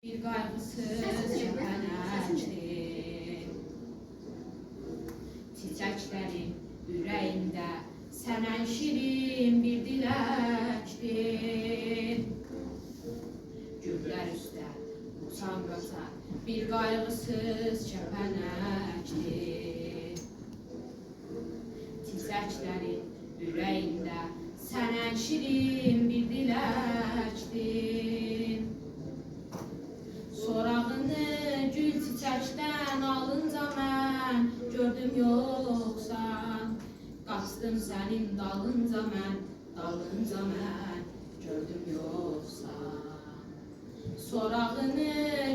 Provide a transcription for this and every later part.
Bir qaygısız kəpənəkdir, çiçəklərin ürəyində sənən şirin bir diləkdir. Güllər üstə uçan qaçan bir qaygısız kəpənəkdir, çiçəklərin ürəyində sənən şirin bir diləkdir. Sorağını gül çiçəkdən alınca mən gördüm yoxsan, qaçdım sənin dalınca mən gördüm yoxsan. Sorağını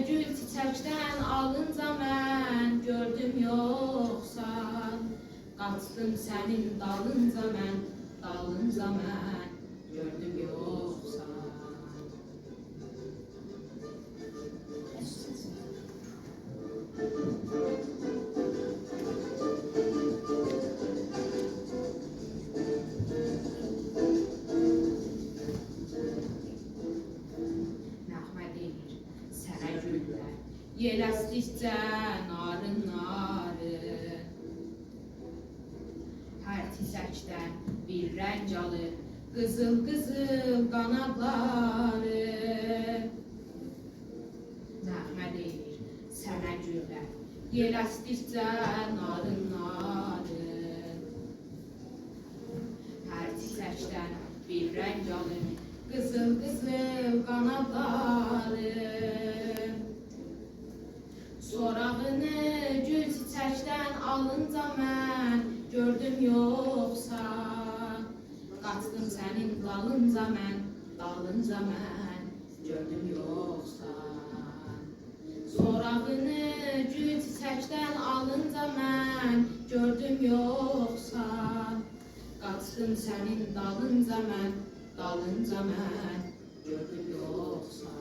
gül çiçəkdən alınca mən gördüm yoxsan, qaçdım sənin dalınca mən gördüm yoxsan. Nəğmə deyir sənə güllər, yel əsdikcə narın narın. Hər çiçəkdən bir rəng alır, qızıl qızıl qanadları. Nəğmə deyir sənə güllər, yel əsdikcə narın narın. Hər çiçəkdən bir rəng alır, qızıl qızıl qanadları. Sorağını gül çiçəkdən alınca mən gördüm yoxsan, qaçdım sənin dalınca mən gördüm yoxsan. Sorağını gül çiçəkdən alınca mən gördüm yoxsan, qaçdım sənin dalınca mən gördüm yoxsan.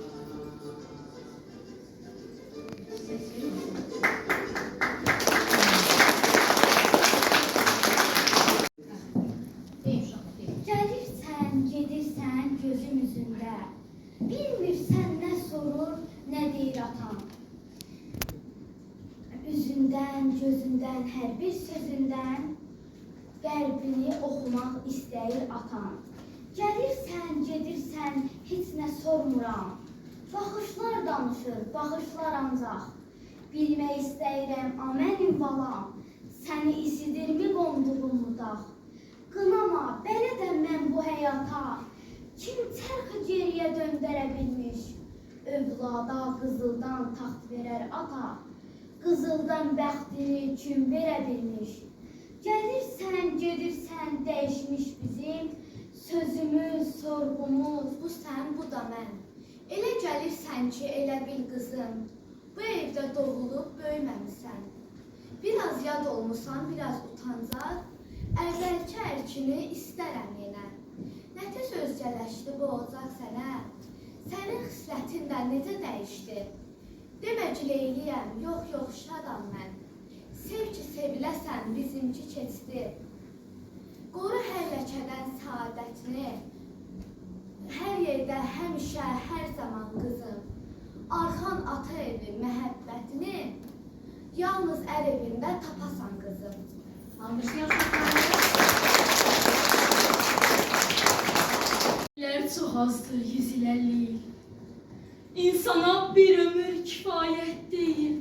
Gəlirsən, gedirsən gözüm üzündə, bilmirsən nə sorur, nə deyir atan. Üzündən, gözündən, hər bir sözündən qəlbini oxumaq istəyir atan. Gəlirsən, gedirsən, heç nə sormuram. Baxışlar danışır, baxışlar ancaq. Bilmək istəyirəm, mənim balam, səni isidirmi qonduğum budaq? Qınama, belə mən bu həyata, kim çərxi geriyə döndərə bilmiş? Övlada qızıldan taxt verər ata, qızıldan bəxtini kim verə bilmiş? Gəlirsən, gedirsən, dəyişmiş bizim sözümüz, sorğumuz, bu sən, bu da mən. Elə gəlirsən ki, elə bil qızım, bu evdə doğulub böyüməmisən. Biraz yad olmusan, biraz utancaq, əvvəlki ərkini istərəm yenə. Nə tez özgələşdi bu ocaq sənə, sənin xislətin də necə dəyişdi? Demə ki, leyliyəm, yox, şadam mən. Sev ki, seviləsən, bizimki keçdi. Qoru hər ləkədən saadətini, hər yerdə, həmişə, hər zaman qızım. Arxan ata evi məhəbbətini, yalnız ər evində tapasan qızım. İllər çox azdır, 150 il. İnsana bir ömür kifayət deyil.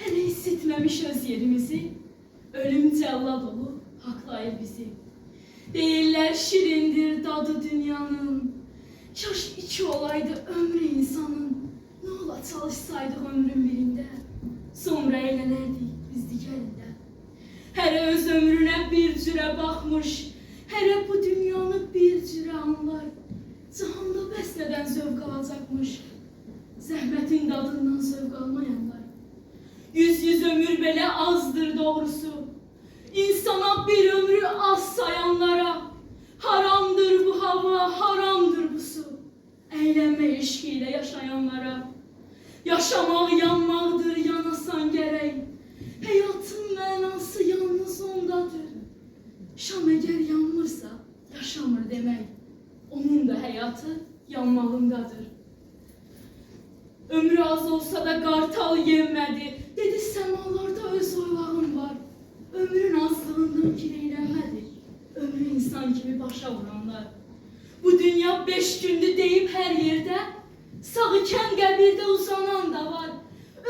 Hələ isitməmiş öz yerimizi, ölüm cəllad olub haqlayır bizi. Deyirlər şirindir dadı dünyanın, kaş iki olaydı ömrü insanın. Nə ola çalışsaydıq ömrün birində, sonra eğlənərdik biz digərində. Hərə öz ömrünə bir cürə baxmış, hərə bu dünyanı bir cürə anlar. Cahanda bəs nədən zövq alacaqmış, zəhmətin dadından zövq almayanlar. Yüz ömür belə azdır doğrusu, insana bir ömrü az sayanlara. Haramdır bu hava, haramdır bu su, əylənmə eşqiyle yaşayanlara. Yaşamaq yanmaqdır, yanasan gərək, həyatın mənası yalnız ondadır. Şam əgər yanmırsa, yaşamır demək. Onun da həyatı yanmağındadır. Ömrü az olsa da qartal yenmədi. Dedi səmalarda öz oylağım var. Ömrün azlığından kileylənmədi. Ömrü insan kimi başa vuranlar. Bu dünya 5 gündür deyib hər yerdə. Sağ ikən qəbirdə uzanan da var.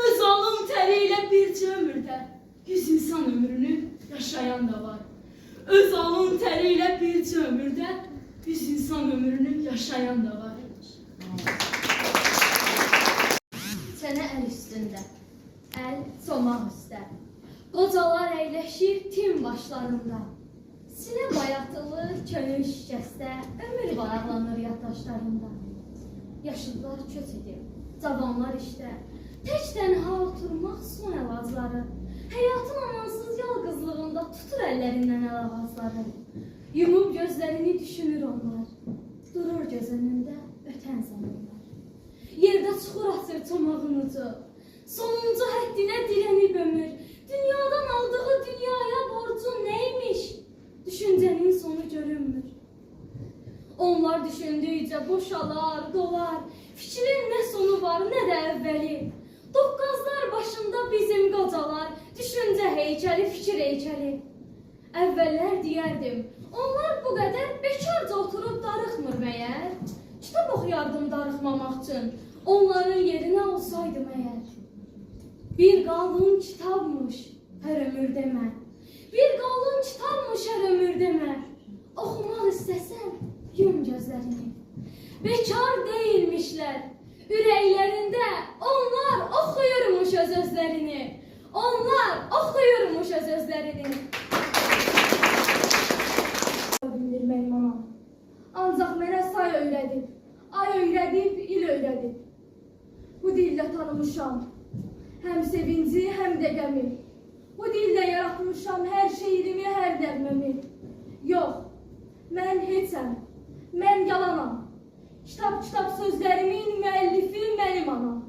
Öz alın təri ilə bircə ömürdə 100 insan ömrünü yaşayan da var. Öz alın təri ilə bircə ömürdə 100 insan ömrünü yaşayan da var. Çənə əl üstündə, əl çomaq üstə. Qocalar əyləşir tim başlarında. Sinə bayatılır könül şikəstə, ömür bağlanır yaddaşlarında. Yaşlılar köç edib, cavanlar işdə, tək tənha oturmaq son əlacları. Həyatın amansız yalqızlığında tutur əllərindən əl ağacları. Yumub gözlərini düşünür onlar, durur göz önündə ötən zamanlar. Yerdə çuxur atır çomağın ucu, sonuncu həddinə dirənib ömür. Dünyadan aldığı dünyaya borcu neymiş? Düşüncənin sonu görünmür. Onlar düşündükcə boşalar, dolar. Fikrin nə sonu var, nə də əvvəli. Doqqazlar başında bizim qocalar, düşüncə heykəli, fikir heykəli. Əvvəllər deyərdim, onlar bu qədər bekarca oturub darıxmır məyər? Kitab oxuyardım darıxmamaq üçün, onların yerinə olsaydım əgər. Bir qalın kitabmış hər ömür demə. Bir qalın kitabmış hər ömür demə. Oxumaq istəsən, yum gözlərini. Bekar deyilmişlər, ürəklərində onlar oxuyurmuş öz-özlərini. Onlar oxuyurmuş öz-özlərini. Bilir mənim anam. Ancaq mənə say öyrədib, ay öyrədib, il öyrədib. Bu dillə tanımışam, həm sevinci, həm də qəmi. Bu dillə yaratmışam hər şeirimi, hər nəğməmi. Yox, mən heçəm, mən yalanam. Kitab sözlərimin müəllifi mənim anam.